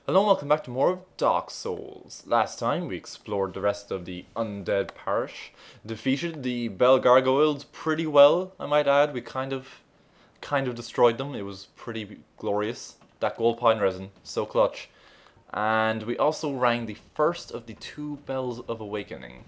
Hello and welcome back to more of Dark Souls. Last time we explored the rest of the undead parish, defeated the Bell Gargoyles pretty well, I might add. We kind of destroyed them. It was pretty glorious. That gold pine resin, so clutch. And we also rang the first of the two Bells of Awakening.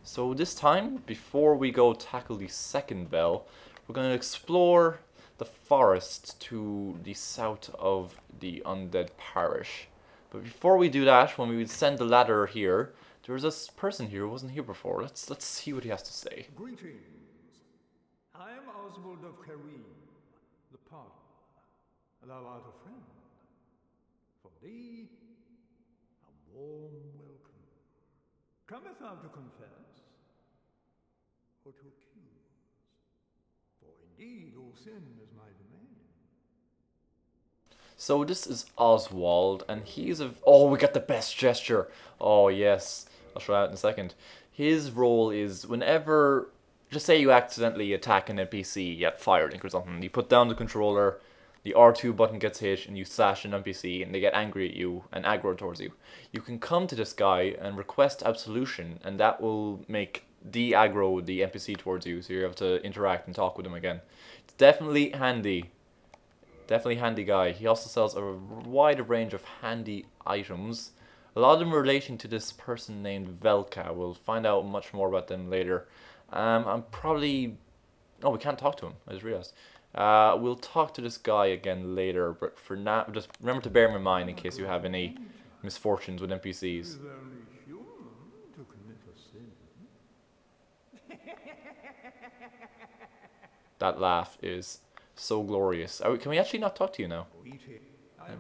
So this time, before we go tackle the second bell, we're going to explore the forest to the south of the undead parish. But before we do that, when we send the ladder here, there's this person here who wasn't here before. Let's see what he has to say. Greetings. I am Oswald of Karim, the partner. Thou art a friend. For thee, a warm welcome. Cometh thou to confess, or to accuse? For indeed all sin is my domain. So this is Oswald, and he's a... Oh, we got the best gesture. Oh, yes. I'll show that in a second. His role is whenever... Just say you accidentally attack an NPC, you get fired or something. You put down the controller, the R2 button gets hit, and you slash an NPC, and they get angry at you and aggro towards you. You can come to this guy and request absolution, and that will make de-aggro the NPC towards you, so you're able to interact and talk with him again. It's definitely handy. Definitely handy guy. He also sells a wide range of handy items. A lot of them relation to this person named Velka. We'll find out much more about them later. I'm probably... Oh, we can't talk to him. I just realized. We'll talk to this guy again later, but for now, just remember to bear him in mind in case you have any misfortunes with NPCs. It is only human to commit a sin. That laugh is so glorious. Can we actually not talk to you now?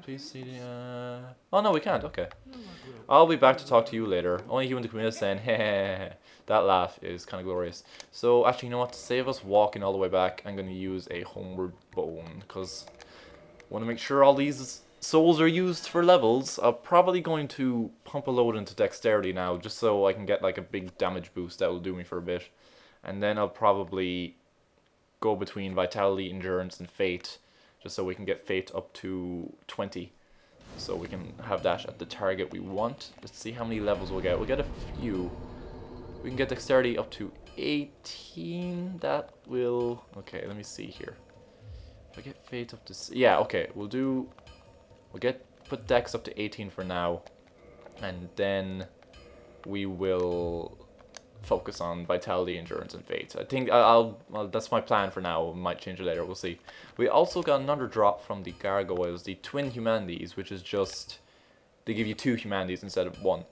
Please see the... Oh no, we can't. Okay. I'll be back to talk to you later. Only human to commit a sin. That laugh is kind of glorious. So actually, you know what? To save us walking all the way back, I'm going to use a homeward bone because I want to make sure all these souls are used for levels. I'm probably going to pump a load into dexterity now, just so I can get like a big damage boost that will do me for a bit, and then I'll probably go between vitality, endurance, and fate, just so we can get fate up to 20, so we can have that at the target we want. Let's see how many levels we'll get. We'll get a few. We can get dexterity up to 18. That will... Okay, let me see here. If I get fate up to... Yeah, okay. We'll put dex up to 18 for now, and then we will focus on vitality, endurance, and fate. I think well, that's my plan for now. We might change it later. We'll see. We also got another drop from the gargoyles, the twin humanities, which is just they give you 2 humanities instead of 1.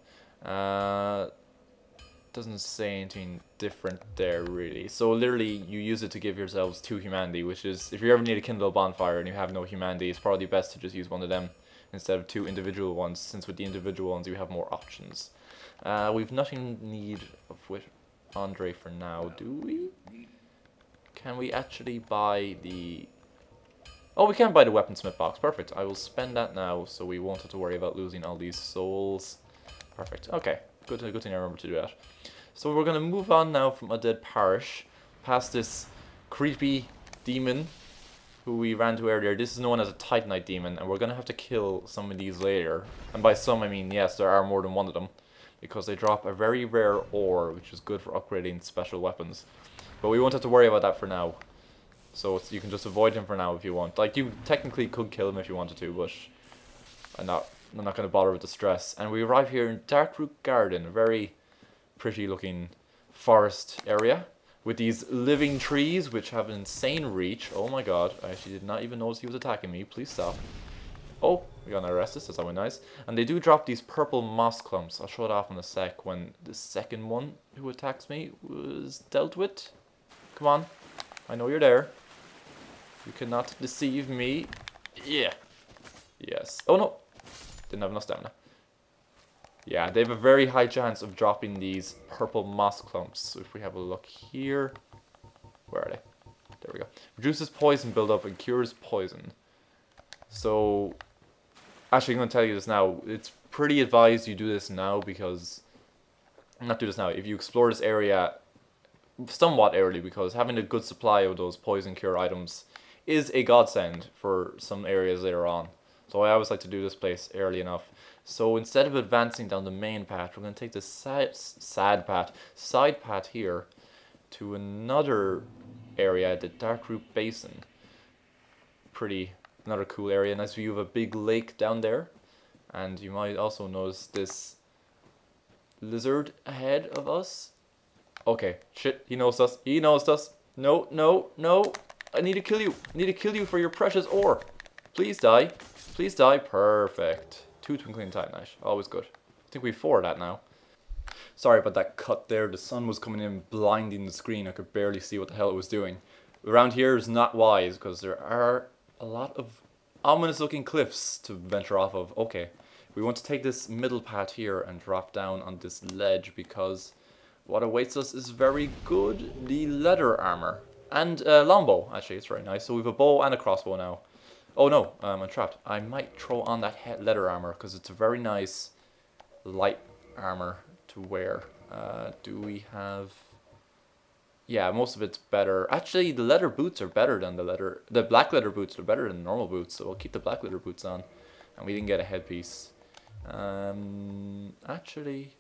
Doesn't say anything different there really. So literally, you use it to give yourselves 2 humanity, which is if you ever need to kindle a bonfire and you have no humanity, it's probably best to just use one of them instead of 2 individual ones, since with the individual ones you have more options. We've nothing need of with Andre for now, do we? Can we actually buy the... Oh, we can buy the weaponsmith box. Perfect. I will spend that now, so we won't have to worry about losing all these souls. Perfect. Okay. Good thing I remember to do that. So we're going to move on now from a dead parish, past this creepy demon who we ran to earlier. This is known as a Titanite demon, and we're going to have to kill some of these later. And by some, I mean, yes, there are more than one of them, because they drop a very rare ore, which is good for upgrading special weapons. But we won't have to worry about that for now. So you can just avoid him for now if you want. Like, you technically could kill him if you wanted to, but I'm not going to bother with the stress. And we arrive here in Darkroot Garden, a very pretty looking forest area with these living trees which have an insane reach. Oh my god, I actually did not even notice he was attacking me. Please stop. Oh, we got an Arrestus, that's always nice. And they do drop these purple moss clumps. I'll show it off in a sec when the second one who attacks me was dealt with. Come on, I know you're there. You cannot deceive me. Yeah. Yes. Oh no, didn't have enough stamina. Yeah, they have a very high chance of dropping these purple moss clumps. So if we have a look here, where are they? There we go. Reduces poison buildup and cures poison. So, actually I'm going to tell you this now. It's pretty advised you do this now because... Not do this now. If you explore this area somewhat early, because having a good supply of those poison cure items is a godsend for some areas later on. So I always like to do this place early enough. So instead of advancing down the main path, we're going to take this side path here to another area, the Darkroot Basin. Another cool area. Nice view of a big lake down there. And you might also notice this lizard ahead of us. Okay, shit, he knows us. He knows us. No, no, no. I need to kill you. I need to kill you for your precious ore. Please die. Please die. Perfect. 2 twinkling titanite. Always good. I think we have 4 of that now. Sorry about that cut there. The sun was coming in blinding the screen. I could barely see what the hell it was doing. Around here is not wise because there are a lot of ominous looking cliffs to venture off of. Okay. We want to take this middle path here and drop down on this ledge because what awaits us is very good. The leather armor. And longbow, actually, it's very nice. So we have a bow and a crossbow now. Oh no, I'm trapped. I might throw on that leather armor because it's a very nice light armor to wear. Do we have... Yeah, most of it's better. Actually, the leather boots are better than the black leather boots are better than the normal boots. So we'll keep the black leather boots on. And we didn't get a headpiece. Actually,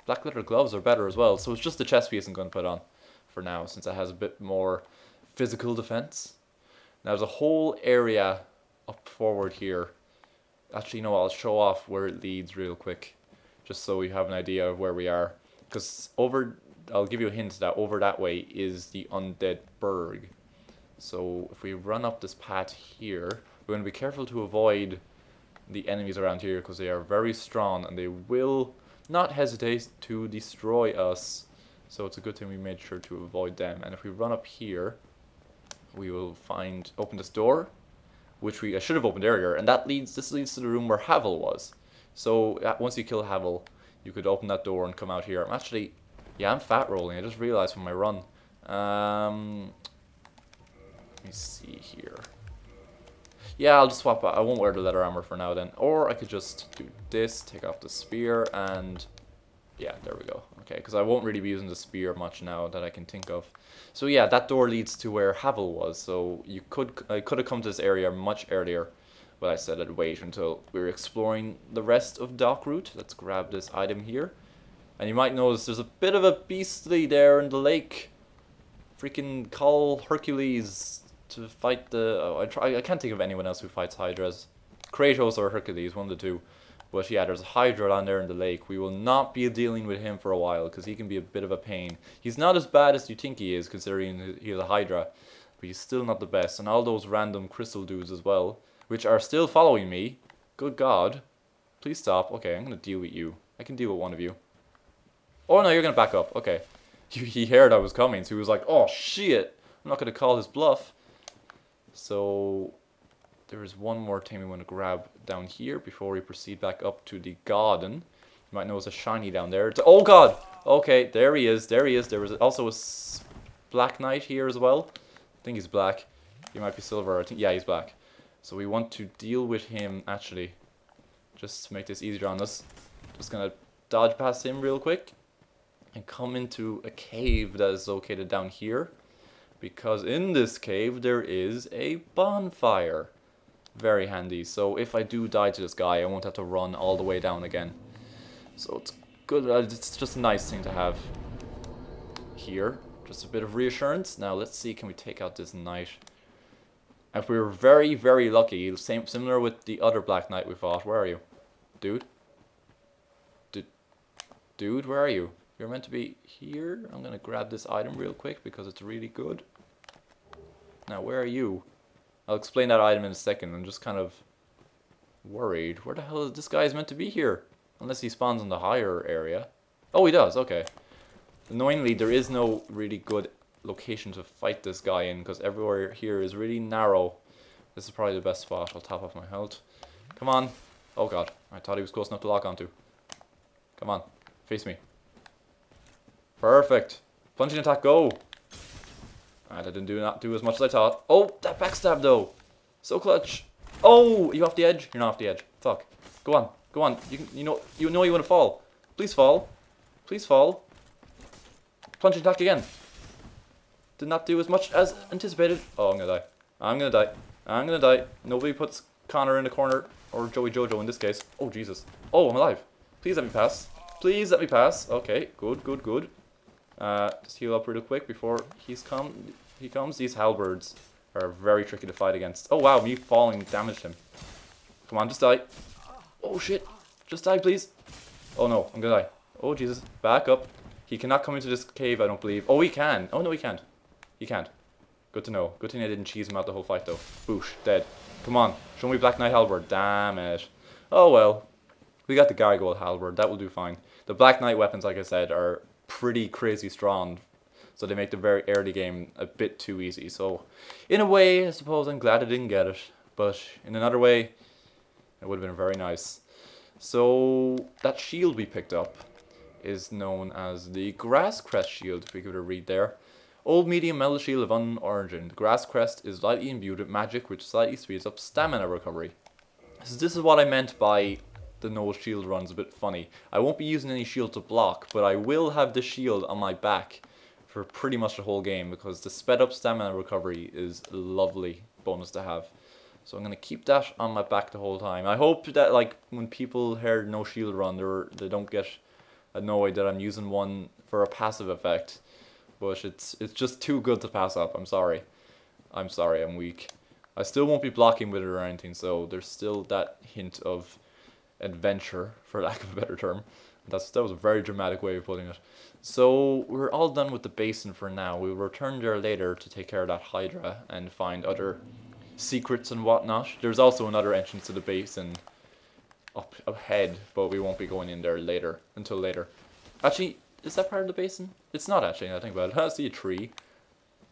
black leather gloves are better as well. So it's just the chest piece I'm going to put on for now, since it has a bit more physical defense. Now there's a whole area up forward here. Actually, no, I'll show off where it leads real quick, just so we have an idea of where we are. Because I'll give you a hint that over that way is the Undead Burg. So if we run up this path here, we're going to be careful to avoid the enemies around here because they are very strong and they will not hesitate to destroy us. So it's a good thing we made sure to avoid them. And if we run up here, we will open this door, which I should have opened earlier, and this leads to the room where Havel was. So once you kill Havel, you could open that door and come out here. I'm fat rolling. I just realized from my run. Let me see here. Yeah, I'll just swap out. I won't wear the leather armor for now then. Or I could just do this, take off the spear, and yeah, there we go. Okay, because I won't really be using the spear much now that I can think of. So yeah, that door leads to where Havel was. So I could have come to this area much earlier, but I said I'd wait until we were exploring the rest of Darkroot. Let's grab this item here. And you might notice there's a bit of a beastly there in the lake. Freaking call Hercules to fight the... Oh, I can't think of anyone else who fights Hydras. Kratos or Hercules, one of the two. But yeah, there's a Hydra down there in the lake. We will not be dealing with him for a while because he can be a bit of a pain. He's not as bad as you think he is considering he's a Hydra. But he's still not the best. And all those random crystal dudes as well, which are still following me. Good God. Please stop. Okay, I'm going to deal with you. I can deal with one of you. Oh no, you're going to back up. Okay. He heard I was coming, so he was like, oh shit. I'm not going to call his bluff. So... there is one more thing we want to grab down here before we proceed back up to the garden. You might notice a shiny down there. Oh god! Okay, there he is, there he is. There was also a black knight here as well. I think he's black. He might be silver. I think, yeah, he's black. So we want to deal with him, actually. Just to make this easier on us. Just gonna dodge past him real quick. And come into a cave that is located down here. Because in this cave there is a bonfire. Very handy. So if I do die to this guy, I won't have to run all the way down again. So it's good. It's just a nice thing to have here. Just a bit of reassurance. Now let's see, can we take out this knight? If we were very, very lucky, similar with the other black knight we fought. Where are you? Dude? Dude, where are you? You're meant to be here. I'm going to grab this item real quick because it's really good. Now, where are you? I'll explain that item in a second. I'm just kind of worried. Where the hell is this guy is meant to be here? Unless he spawns in the higher area. Oh, he does. Okay. Annoyingly, there is no really good location to fight this guy in because everywhere here is really narrow. This is probably the best spot. I'll top off my health. Come on. Oh god. I thought he was close enough to lock onto. Come on. Face me. Perfect. Plunging attack, go. Alright, I didn't do as much as I thought. Oh, that backstab though. So clutch. Oh, are you off the edge? You're not off the edge. Fuck. Go on. Go on. You know you want to fall. Please fall. Please fall. Plunging attack again. Did not do as much as anticipated. Oh, I'm gonna die. I'm gonna die. I'm gonna die. Nobody puts Connor in the corner, or Joey Jojo in this case. Oh, Jesus. Oh, I'm alive. Please let me pass. Please let me pass. Okay, good, good, good. Just heal up real quick before he comes. These halberds are very tricky to fight against. Oh, wow, me falling damaged him. Come on, just die. Oh, shit. Just die, please. Oh, no, I'm gonna die. Oh, Jesus. Back up. He cannot come into this cave, I don't believe. Oh, he can. Oh, no, he can't. He can't. Good to know. Good thing I didn't cheese him out the whole fight, though. Boosh. Dead. Come on. Show me Black Knight Halberd. Damn it. Oh, well. We got the Gargoyle Halberd. That will do fine. The Black Knight weapons, like I said, are pretty crazy strong. So they make the very early game a bit too easy. So, in a way, I suppose I'm glad I didn't get it. But in another way, it would have been very nice. So, that shield we picked up is known as the Grass Crest Shield, if we give it a read there. Old medium metal shield of unknown origin. The Grass Crest is lightly imbued with magic which slightly speeds up stamina recovery. So this is what I meant by the no shield run's a bit funny. I won't be using any shield to block, but I will have the shield on my back for pretty much the whole game because the sped up stamina recovery is a lovely bonus to have. So I'm going to keep that on my back the whole time. I hope that like when people hear no shield run, they don't get annoyed that I'm using one for a passive effect. But it's just too good to pass up. I'm sorry. I'm weak. I still won't be blocking with it or anything, so there's still that hint of adventure, for lack of a better term. That was a very dramatic way of putting it. So we're all done with the basin for now. We'll return there later to take care of that Hydra and find other secrets and whatnot. There's also another entrance to the basin up ahead, but we won't be going in there until later. Actually, is that part of the basin? It's not actually, I think about it. I see a tree.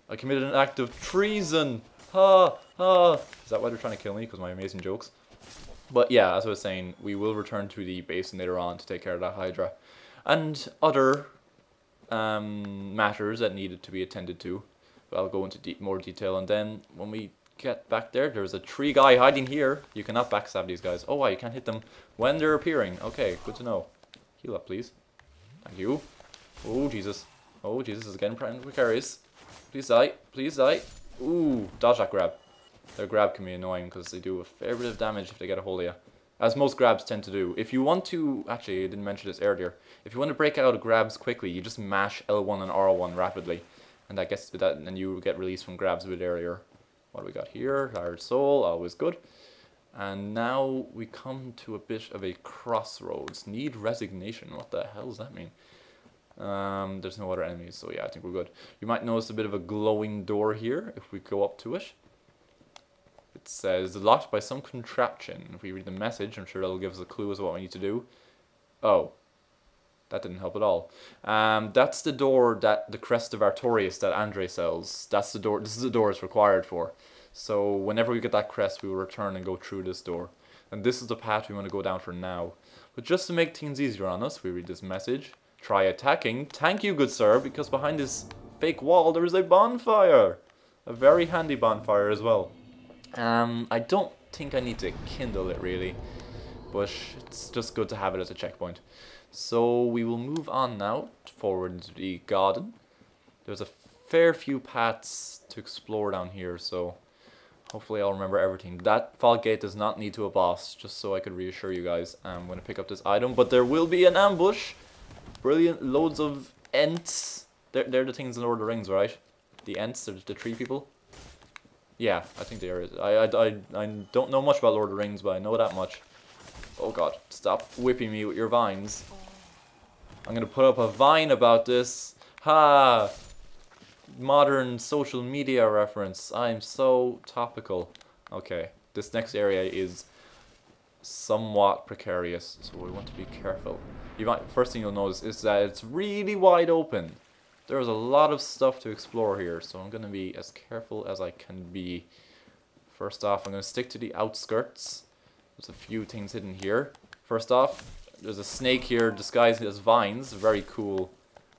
I committed an act of treason. Ha ha. Is that why they're trying to kill me? Because my amazing jokes? But yeah, as I was saying, we will return to the basin later on to take care of that Hydra. And other matters that needed to be attended to. But I'll go into more detail. And then when we get back there, there's a tree guy hiding here. You cannot backstab these guys. Oh wow, you can't hit them when they're appearing. Okay, good to know. Heal up, please. Thank you. Oh Jesus. Oh Jesus, is getting precarious. Please die. Please die. Ooh, dodge that grab. Their grab can be annoying because they do a fair bit of damage if they get a hold of you. As most grabs tend to do. If you want to, actually I didn't mention this earlier, if you want to break out of grabs quickly, you just mash L1 and R1 rapidly. And that gets to that, and you get released from grabs a bit earlier. What do we got here? Large soul, always good. And now we come to a bit of a crossroads. Need resignation. What the hell does that mean? There's no other enemies, so yeah, I think we're good. You might notice a bit of a glowing door here if we go up to it. It says locked by some contraption. If we read the message, I'm sure that'll give us a clue as to what we need to do. Oh, that didn't help at all. That's the door that the Crest of Artorias that Andre sells. That's the door. This is the door it's required for. So whenever we get that crest, we will return and go through this door. And this is the path we want to go down for now. But just to make things easier on us, we read this message. Try attacking. Thank you, good sir, because behind this fake wall there is a bonfire. A very handy bonfire as well. I don't think I need to kindle it really, but it's just good to have it as a checkpoint. So we will move on now forward into the garden. There's a fair few paths to explore down here, so hopefully I'll remember everything. That fog gate does not lead to a boss, just so I could reassure you guys. I'm going to pick up this item, but there will be an ambush. Brilliant, loads of Ents. They're the things in Lord of the Rings, right? The Ents, the tree people. Yeah, I think they are. I don't know much about Lord of the Rings, but I know that much. Oh god, stop whipping me with your vines. I'm gonna put up a vine about this. Ha! Modern social media reference. I'm so topical. Okay, this next area is somewhat precarious, so we want to be careful. First thing you'll notice is that it's really wide open. There's a lot of stuff to explore here, so I'm going to be as careful as I can be. First off, I'm going to stick to the outskirts. There's a few things hidden here. First off, there's a snake here disguised as vines. Very cool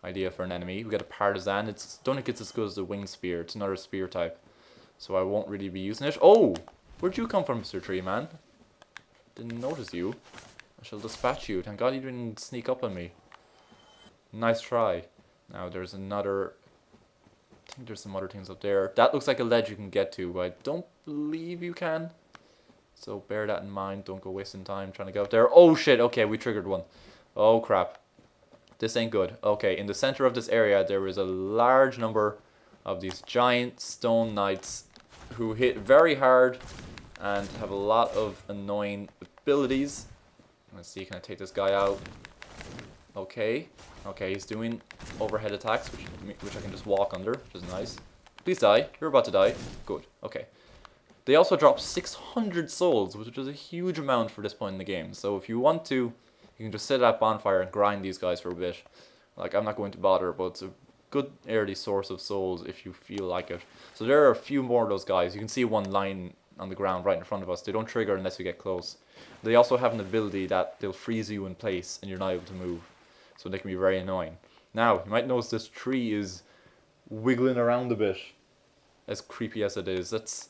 idea for an enemy. We got a partisan. Don't think it's as good as the wing spear. It's another spear type, so I won't really be using it. Oh! Where'd you come from, Mr. Tree Man? Didn't notice you. I shall dispatch you. Thank God you didn't sneak up on me. Nice try. Now there's another... I think there's some other things up there. That looks like a ledge you can get to, but I don't believe you can. So bear that in mind. Don't go wasting time trying to get up there. Oh shit, okay, we triggered one. Oh crap. This ain't good. Okay, in the center of this area there is a large number of these giant stone knights who hit very hard and have a lot of annoying abilities. Let's see, can I take this guy out? Okay. Okay, he's doing overhead attacks, which I can just walk under, which is nice. Please die. You're about to die. Good. Okay. They also drop 600 souls, which is a huge amount for this point in the game. So if you want to, you can just sit at that bonfire and grind these guys for a bit. Like, I'm not going to bother, but it's a good early source of souls if you feel like it. So there are a few more of those guys. You can see one lying on the ground right in front of us. They don't trigger unless you get close. They also have an ability that they'll freeze you in place and you're not able to move. So they can be very annoying. Now, you might notice this tree is wiggling around a bit. As creepy as it is. Let's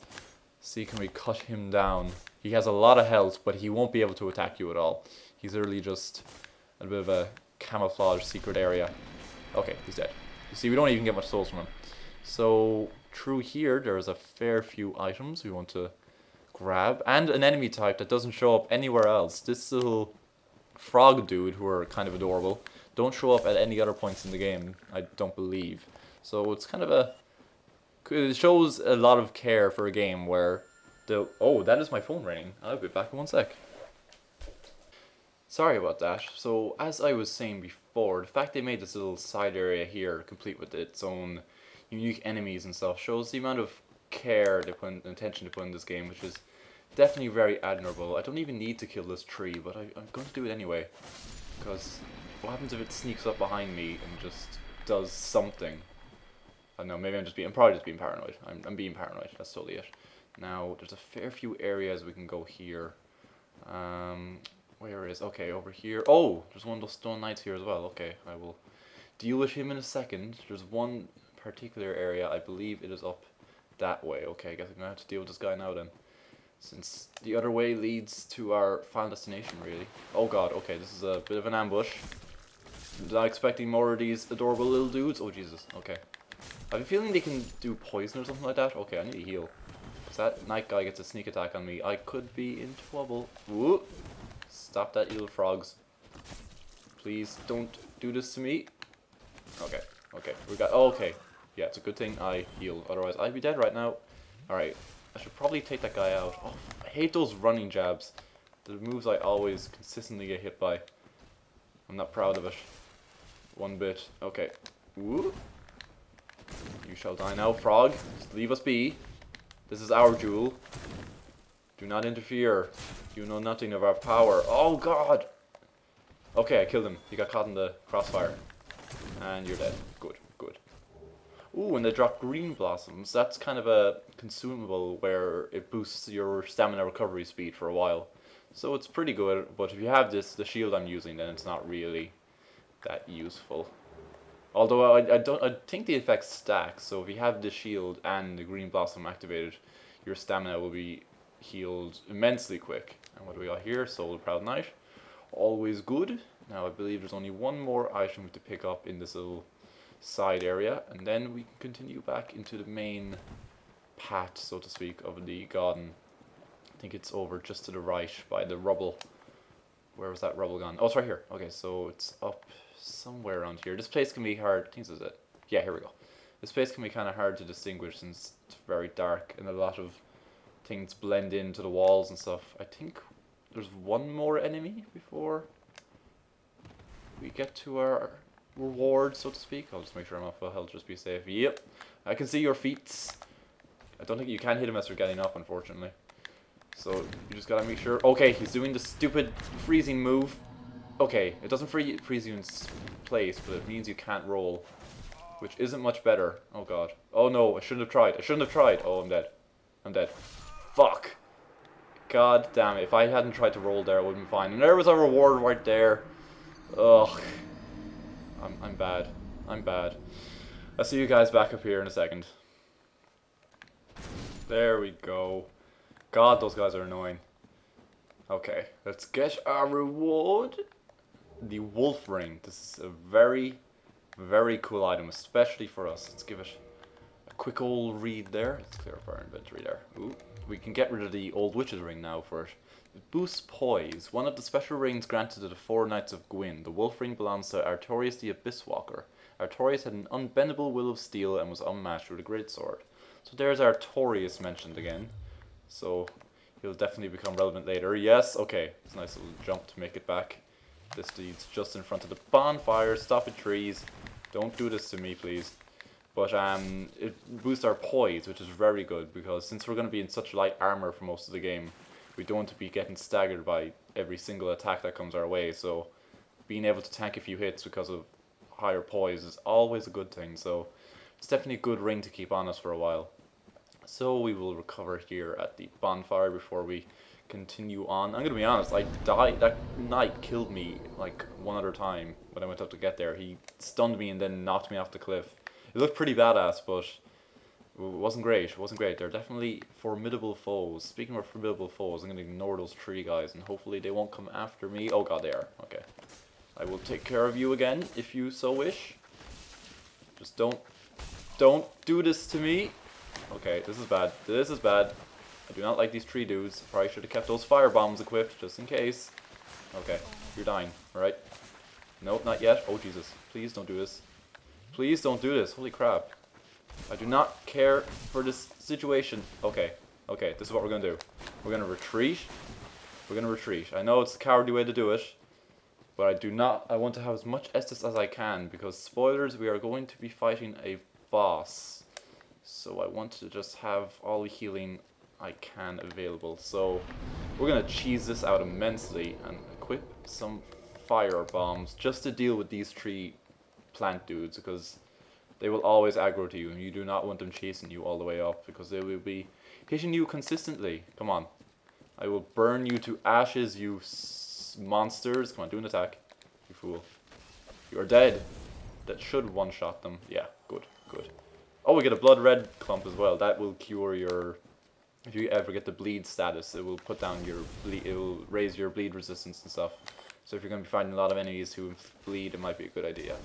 see, can we cut him down? He has a lot of health, but he won't be able to attack you at all. He's literally just a bit of a camouflage secret area. Okay, he's dead. You see, we don't even get much souls from him. So, through here, there's a fair few items we want to grab. And an enemy type that doesn't show up anywhere else. This little frog dude, who are kind of adorable, don't show up at any other points in the game, I don't believe. So it's kind of a... It shows a lot of care for a game where the... Oh, that is my phone ringing. I'll be back in 1 sec. Sorry about that. So, as I was saying before, the fact they made this little side area here, complete with its own unique enemies and stuff, shows the amount of care they put in, attention they put in this game, which is definitely very admirable. I don't even need to kill this tree, but I'm going to do it anyway. Because what happens if it sneaks up behind me and just does something? I don't know, maybe I'm probably just being paranoid. I'm being paranoid, that's totally it. Now, there's a fair few areas we can go here. Where is, okay, over here. Oh, there's one of those stone knights here as well. Okay, I will deal with him in a second. There's one particular area, I believe it is up that way. Okay, I guess I'm gonna have to deal with this guy now then. Since the other way leads to our final destination, really. Oh god, okay, this is a bit of an ambush. I'm not expecting more of these adorable little dudes. Oh Jesus, okay. I have a feeling they can do poison or something like that. Okay, I need to heal. Because that night guy gets a sneak attack on me. I could be in trouble. Whoop. Stop that, you little frogs. Please don't do this to me. Okay, okay, we got... Oh, okay. Yeah, it's a good thing I healed. Otherwise, I'd be dead right now. Alright, I should probably take that guy out. Oh, I hate those running jabs. The moves I always consistently get hit by. I'm not proud of it. One bit. Okay. Whoop. You shall die now, frog. Just leave us be. This is our jewel. Do not interfere. You know nothing of our power. Oh god! Okay, I killed him. He got caught in the crossfire. And you're dead. Good, good. Ooh, and they drop green blossoms. That's kind of a consumable where it boosts your stamina recovery speed for a while. So it's pretty good, but if you have this, the shield I'm using, then it's not really that useful. Although I think the effect stacks, so if you have the shield and the green blossom activated, your stamina will be healed immensely quick. And what do we got here? Soul Proud Knight. Always good. Now I believe there's only one more item to pick up in this little side area, and then we can continue back into the main path, so to speak, of the garden. I think it's over just to the right by the rubble. Where was that rubble gone? Oh, it's right here. Okay, so it's up somewhere around here. This place can be hard. I think this is it. Yeah, here we go. This place can be kind of hard to distinguish since it's very dark and a lot of things blend into the walls and stuff. I think there's one more enemy before we get to our reward, so to speak. I'll just make sure I'm off full health, just be safe. Yep, I can see your feet. I don't think you can hit him as you're getting up, unfortunately. So you just gotta make sure. Okay, he's doing the stupid freezing move. Okay, it doesn't freeze you in place, but it means you can't roll, which isn't much better. Oh god. Oh no, I shouldn't have tried. I shouldn't have tried. Oh, I'm dead. I'm dead. Fuck. God damn it. If I hadn't tried to roll there, it would have been fine. And there was a reward right there. Ugh. I'm bad. I'm bad. I'll see you guys back up here in a second. There we go. God, those guys are annoying. Okay, let's get our reward. The wolf ring. This is a very, very cool item, especially for us. Let's give it a quick old read there. Let's clear up our inventory there. Ooh, we can get rid of the old witch's ring now for it. It boosts poise. One of the special rings granted to the 4 Knights of Gwyn. The wolf ring belongs to Artorius the Abyss Walker. Artorius had an unbendable will of steel and was unmatched with a great sword. So there's Artorius mentioned again. So he'll definitely become relevant later. Yes, okay. It's a nice little jump to make it back. This dude's just in front of the bonfire. Stop it, trees. Don't do this to me, please. But it boosts our poise, which is very good, because since we're going to be in such light armor for most of the game, we don't want to be getting staggered by every single attack that comes our way. So being able to tank a few hits because of higher poise is always a good thing. So it's definitely a good ring to keep on us for a while. So we will recover here at the bonfire before we continue on. I'm going to be honest, I died. That knight killed me like one other time when I went up to get there. He stunned me and then knocked me off the cliff. It looked pretty badass, but it wasn't great. It wasn't great. They're definitely formidable foes. Speaking of formidable foes, I'm going to ignore those 3 guys and hopefully they won't come after me. Oh god, they are. Okay. I will take care of you again if you so wish. Just don't do this to me. Okay, this is bad. This is bad. I do not like these 3 dudes. Probably should have kept those fire bombs equipped just in case. Okay, you're dying. Alright. Nope, not yet. Oh Jesus. Please don't do this. Please don't do this. Holy crap. I do not care for this situation. Okay. Okay, this is what we're going to do. We're going to retreat. We're going to retreat. I know it's a cowardly way to do it. But I want to have as much Estus as I can. Because, spoilers, we are going to be fighting a boss. So I want to just have all the healing I can available. So we're going to cheese this out immensely. And equip some fire bombs. Just to deal with these 3 plant dudes, because they will always aggro to you and you do not want them chasing you all the way up, because they will be hitting you consistently. Come on, I will burn you to ashes, you monsters. Come on, do an attack, you fool. You are dead. That should one-shot them. Yeah, good, good. Oh, we get a blood red clump as well. That will cure your, if you ever get the bleed status, it will put down your bleed, it will raise your bleed resistance and stuff. So if you're going to be fighting a lot of enemies who bleed, it might be a good idea.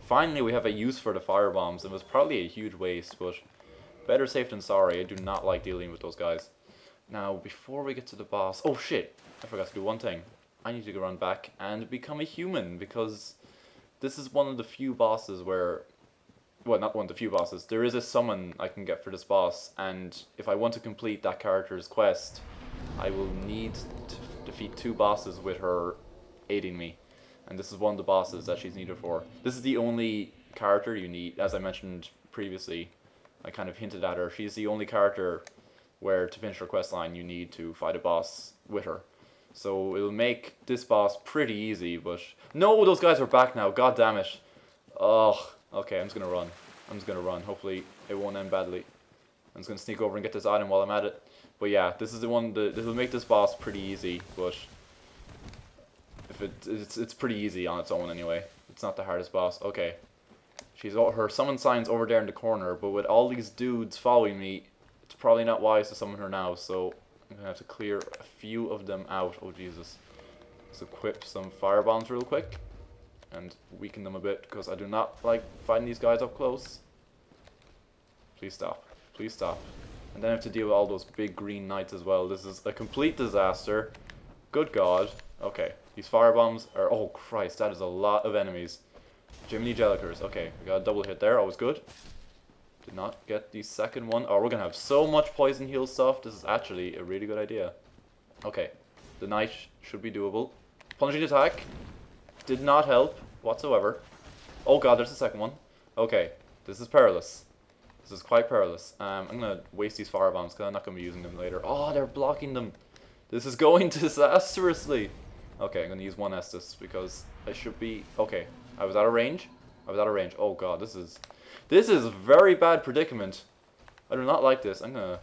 Finally, we have a use for the fire bombs. It was probably a huge waste, but better safe than sorry. I do not like dealing with those guys. Now, before we get to the boss... Oh, shit! I forgot to do one thing. I need to go run back and become a human, because this is one of the few bosses where... Well, not one of the few bosses. There is a summon I can get for this boss, and if I want to complete that character's quest, I will need to defeat 2 bosses with her aiding me. And this is one of the bosses that she's needed for. This is the only character you need, as I mentioned previously. I kind of hinted at her. She's the only character where to finish her quest line you need to fight a boss with her. So it'll make this boss pretty easy, but... No, those guys are back now. God damn it. Oh, okay, I'm just going to run. I'm just going to run. Hopefully it won't end badly. I'm just going to sneak over and get this item while I'm at it. But yeah, this is the one that... This will make this boss pretty easy, but... It's pretty easy on its own anyway. It's not the hardest boss. Okay. Her summon sign's over there in the corner, but with all these dudes following me, it's probably not wise to summon her now, so I'm gonna have to clear a few of them out. Oh Jesus. Let's equip some fire bombs real quick and weaken them a bit, because I do not like fighting these guys up close. Please stop. Please stop. And then I have to deal with all those big green knights as well. This is a complete disaster. Good God. Okay. These fire bombs are... Oh, Christ. That is a lot of enemies. Jiminy Jellicers. Okay. We got a double hit there. Always good. Did not get the second one. Oh, we're going to have so much poison heal stuff. This is actually a really good idea. Okay. The knight should be doable. Plunging attack. Did not help whatsoever. Oh, God. There's the second one. Okay. This is perilous. This is quite perilous. I'm going to waste these fire bombs because I'm not going to be using them later. Oh, they're blocking them. This is going disastrously. Okay, I'm going to use 1 Estus because I should be... Okay, I was out of range. I was out of range. Oh god, this is a very bad predicament. I do not like this. I'm going to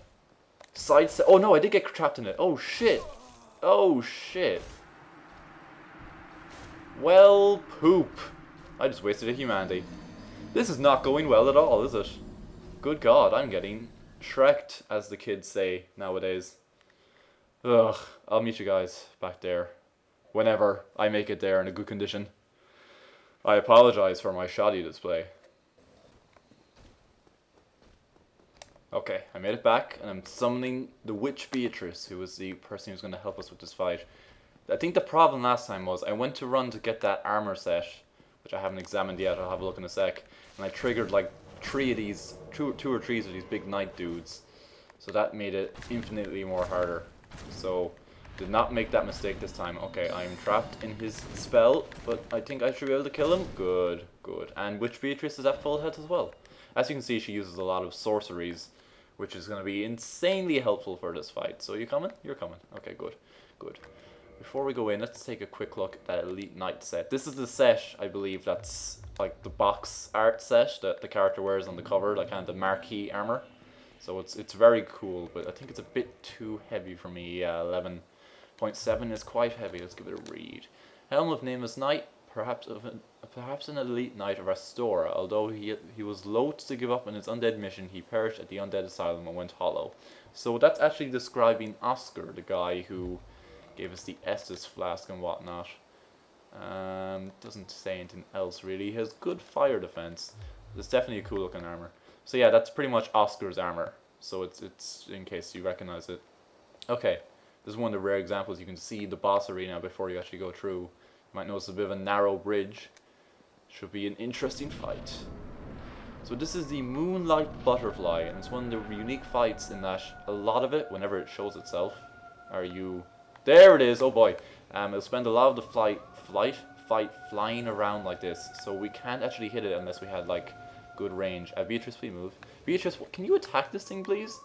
sidestep... Oh no, I did get trapped in it. Oh shit. Oh shit. Well, poop. I just wasted a humanity. This is not going well at all, is it? Good god, I'm getting shreked, as the kids say nowadays. Ugh, I'll meet you guys back there. Whenever I make it there in a good condition. I apologize for my shoddy display. Okay, I made it back, and I'm summoning the Witch Beatrice, who was the person who's going to help us with this fight. I think the problem last time was I went to run to get that armor set, which I haven't examined yet, I'll have a look in a sec, and I triggered like two or three of these big knight dudes. So that made it infinitely more harder. So, did not make that mistake this time. Okay, I'm trapped in his spell, but I think I should be able to kill him. Good, good. And Witch Beatrice is at full health as well. As you can see, she uses a lot of sorceries, which is going to be insanely helpful for this fight. So you coming? You're coming. Okay, good, good. Before we go in, let's take a quick look at that Elite Knight set. This is the set, I believe, that's like the box art set that the character wears on the cover, like kind of the marquee armor. So it's very cool, but I think it's a bit too heavy for me. Yeah, 11.7 is quite heavy. Let's give it a read. Helm of Nameless Knight, perhaps an elite knight of Astora. Although he was loath to give up on his undead mission, he perished at the undead asylum and went hollow. So that's actually describing Oscar, the guy who gave us the Estus flask and whatnot. Doesn't say anything else really. He has good fire defense. It's definitely a cool looking armor. So yeah, that's pretty much Oscar's armor. So it's in case you recognize it. Okay, this is one of the rare examples you can see the boss arena before you actually go through. You might notice a bit of a narrow bridge. Should be an interesting fight. So this is the Moonlight Butterfly, and it's one of the unique fights in that a lot of it, whenever it shows itself, there it is, oh boy. It'll spend a lot of the fight flying around like this, so we can't actually hit it unless we had like good range. Beatrice, please move. Beatrice, can you attack this thing, please?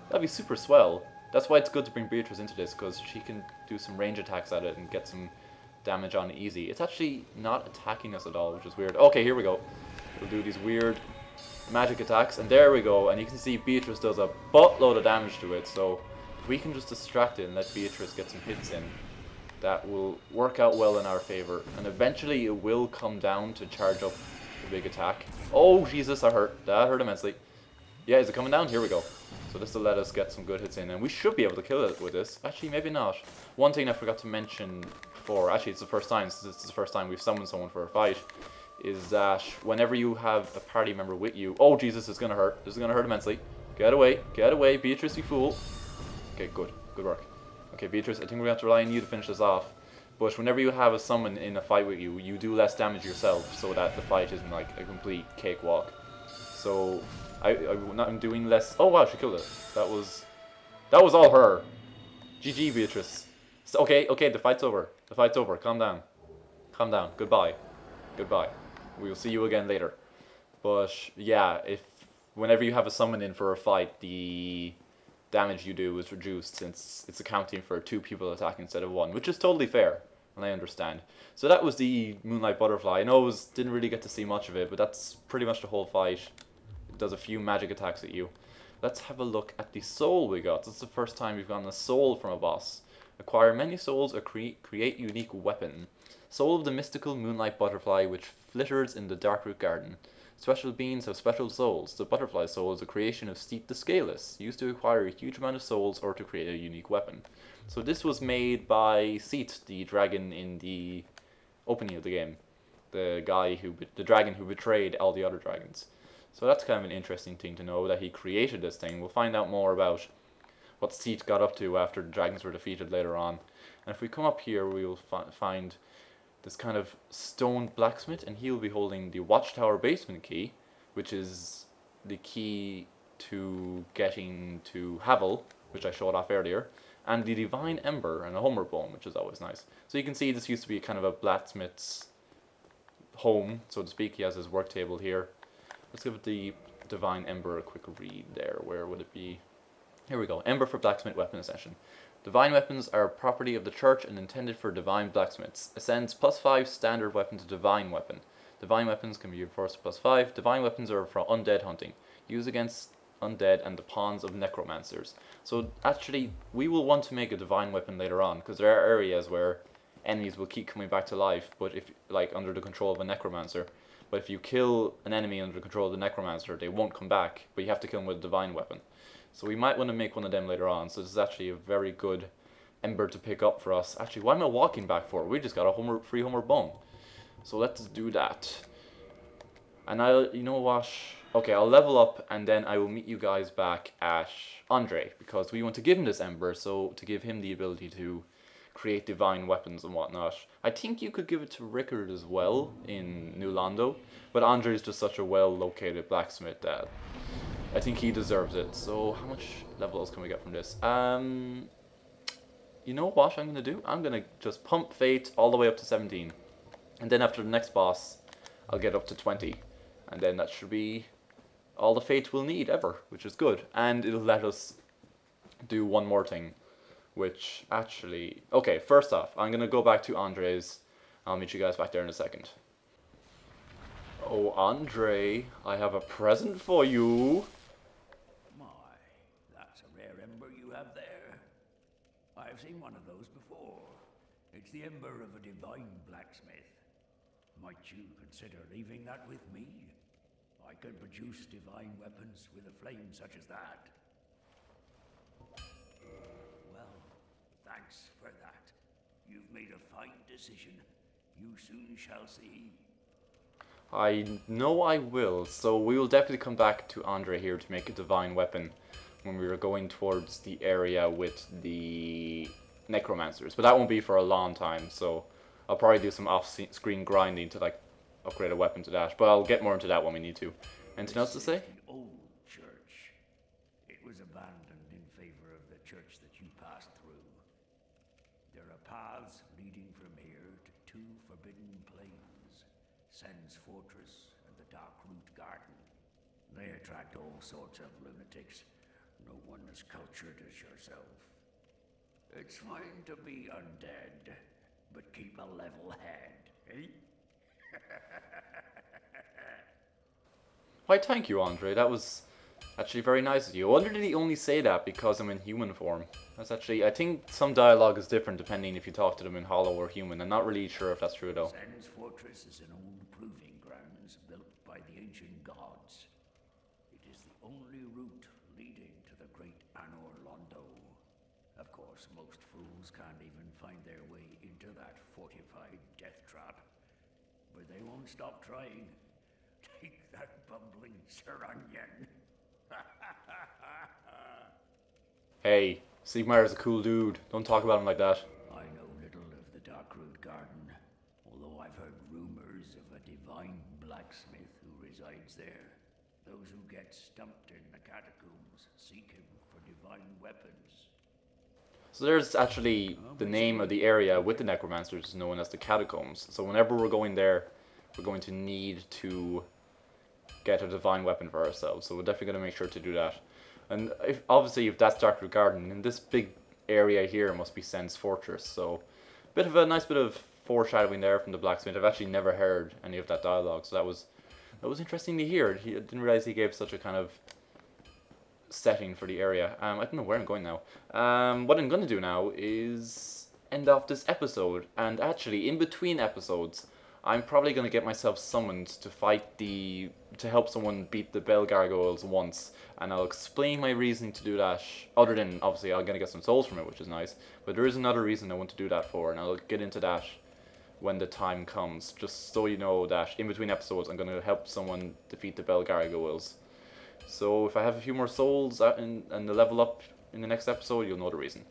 That'd be super swell. That's why it's good to bring Beatrice into this, because she can do some range attacks at it and get some damage on easy. It's actually not attacking us at all, which is weird. Okay, here we go. We'll do these weird magic attacks, and there we go. And you can see Beatrice does a buttload of damage to it, so if we can just distract it and let Beatrice get some hits in, that will work out well in our favor. And eventually it will come down to charge up the big attack. Oh, Jesus, that hurt. That hurt immensely. Yeah, is it coming down? Here we go. So this will let us get some good hits in, and we should be able to kill it with this. Actually, maybe not. One thing I forgot to mention before, actually it's the first time, since it's the first time we've summoned someone for a fight, is that whenever you have a party member with you... Oh, Jesus, it's gonna hurt. This is gonna hurt immensely. Get away, Beatrice, you fool. Okay, good work. Okay, Beatrice, I think we're going to have to rely on you to finish this off. But whenever you have a summon in a fight with you, you do less damage yourself, so that the fight isn't like a complete cakewalk. So, I'm doing less... Oh wow, she killed it. That was all her. GG, Beatrice. Okay, the fight's over. The fight's over. Calm down. Calm down. Goodbye. We will see you again later. But, yeah, whenever you have a summon in for a fight, the damage you do is reduced, since it's accounting for 2 people attacking instead of 1, which is totally fair, and I understand. So that was the Moonlight Butterfly. I know didn't really get to see much of it, but that's pretty much the whole fight. It does a few magic attacks at you. Let's have a look at the soul we got. This is the first time we've gotten a soul from a boss. Acquire many souls or create unique weapon. Soul of the mystical Moonlight Butterfly, which flitters in the Darkroot Garden. Special beings have special souls. The butterfly soul is a creation of Steep the Scaleless, used to acquire a huge amount of souls or to create a unique weapon. So this was made by Seat, the dragon in the opening of the game. The dragon who betrayed all the other dragons. So that's kind of an interesting thing to know, that he created this thing. We'll find out more about what Seat got up to after the dragons were defeated later on. And if we come up here, we will find this kind of stone blacksmith, and he'll be holding the Watchtower basement key, which is the key to getting to Havel, which I showed off earlier, and the Divine Ember and a Homer Bone, which is always nice. So you can see this used to be kind of a blacksmith's home, so to speak. He has his work table here. Let's give the Divine Ember a quick read there. Where would it be? Here we go. Ember for blacksmith weapon ascension. Divine weapons are property of the church and intended for divine blacksmiths. Ascends +5 standard weapon to divine weapon. Divine weapons can be reinforced to +5. Divine weapons are for undead hunting. Used against undead and the pawns of necromancers. So actually, we will want to make a divine weapon later on, because there are areas where enemies will keep coming back to life, but if under the control of a necromancer. But if you kill an enemy under the control of the necromancer, they won't come back, but you have to kill them with a divine weapon. So we might want to make one of them later on. So this is actually a very good ember to pick up for us. Actually, why am I walking back for? We just got a free Homer Bone. So let's do that. And you know what? Okay, I'll level up and then I will meet you guys back at Andre, because we want to give him this ember, so to give him the ability to create divine weapons and whatnot. I think you could give it to Rickard as well in New Londo, but Andre is just such a well-located blacksmith that I think he deserves it. So how much levels can we get from this? You know what I'm going to do? I'm going to just pump Fate all the way up to 17. And then after the next boss, I'll get up to 20. And then that should be all the Fate we'll need ever, which is good. And it'll let us do one more thing, which actually... Okay, first off, I'm going to go back to Andre's. I'll meet you guys back there in a second. Oh, Andre, I have a present for you. My, that's a rare ember you have there. I've seen one of those before. It's the ember of a divine blacksmith. Might you consider leaving that with me? I can produce divine weapons with a flame such as that. Well, thanks for that. You've made a fine decision. You soon shall see. I know I will, so we will definitely come back to Andre here to make a divine weapon when we are going towards the area with the necromancers, but that won't be for a long time, so I'll probably do some off-screen grinding to like upgrade a weapon to that, but I'll get more into that when we need to. Anything else to say? The old church. It was abandoned in favor of the church that you passed through. There are paths leading from here to two forbidden plains, Sen's Fortress and the Darkroot Garden. They attract all sorts of lunatics, no one as cultured as yourself. It's fine to be undead, but keep a level head, eh? Why, thank you, Andre. That was actually very nice of you. I wonder did he only say that because I'm in human form? That's actually, I think some dialogue is different depending if you talk to them in hollow or human. I'm not really sure if that's true though. Sen's Fortress is an old proving grounds built by the ancient gods. It is the only route leading to the great Anor Londo. Of course, most fools can't even find their way into that fortified death trap. But they won't stop trying. Take that bumbling Saranyan. Hey, Sigmar is a cool dude. Don't talk about him like that. I know little of the Darkroot Garden, although I've heard rumors of a divine blacksmith who resides there. Those who get stumped in the catacombs seek him for divine weapons. So there's actually the name of the area with the necromancers is known as the catacombs. So whenever we're going there, we're going to need to get a divine weapon for ourselves. So we're definitely going to make sure to do that. And obviously if that's Darkroot Garden, in this big area here must be Sen's Fortress. So a nice bit of foreshadowing there from the blacksmith. I've actually never heard any of that dialogue, so that was interesting to hear. I didn't realize he gave such a kind of setting for the area. I don't know where I'm going now. What I'm going to do now is end off this episode, and actually in between episodes I'm probably going to get myself summoned to help someone beat the Bell Gargoyles once, and I'll explain my reasoning to do that, other than obviously I'm going to get some souls from it, which is nice, but there is another reason I want to do that for, and I'll get into that when the time comes, just so you know that in between episodes I'm going to help someone defeat the Bell Gargoyles. So if I have a few more souls and the level up in the next episode, you'll know the reason.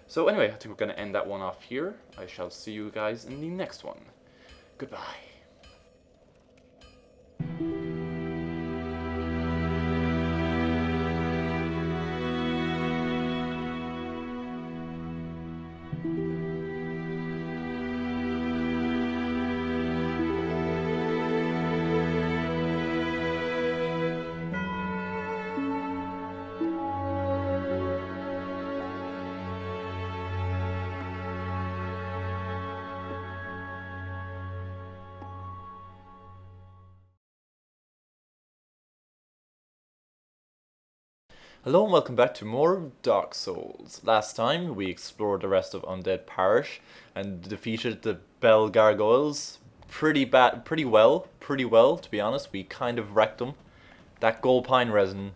So anyway, I think we're going to end that one off here. I shall see you guys in the next one. Goodbye. Hello and welcome back to more Dark Souls. Last time we explored the rest of Undead Parish and defeated the Bell Gargoyles pretty well to be honest. We kind of wrecked them. That gold pine resin,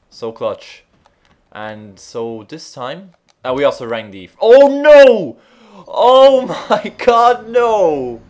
so clutch. And so this time, we also rang the... Oh no! Oh my god, no!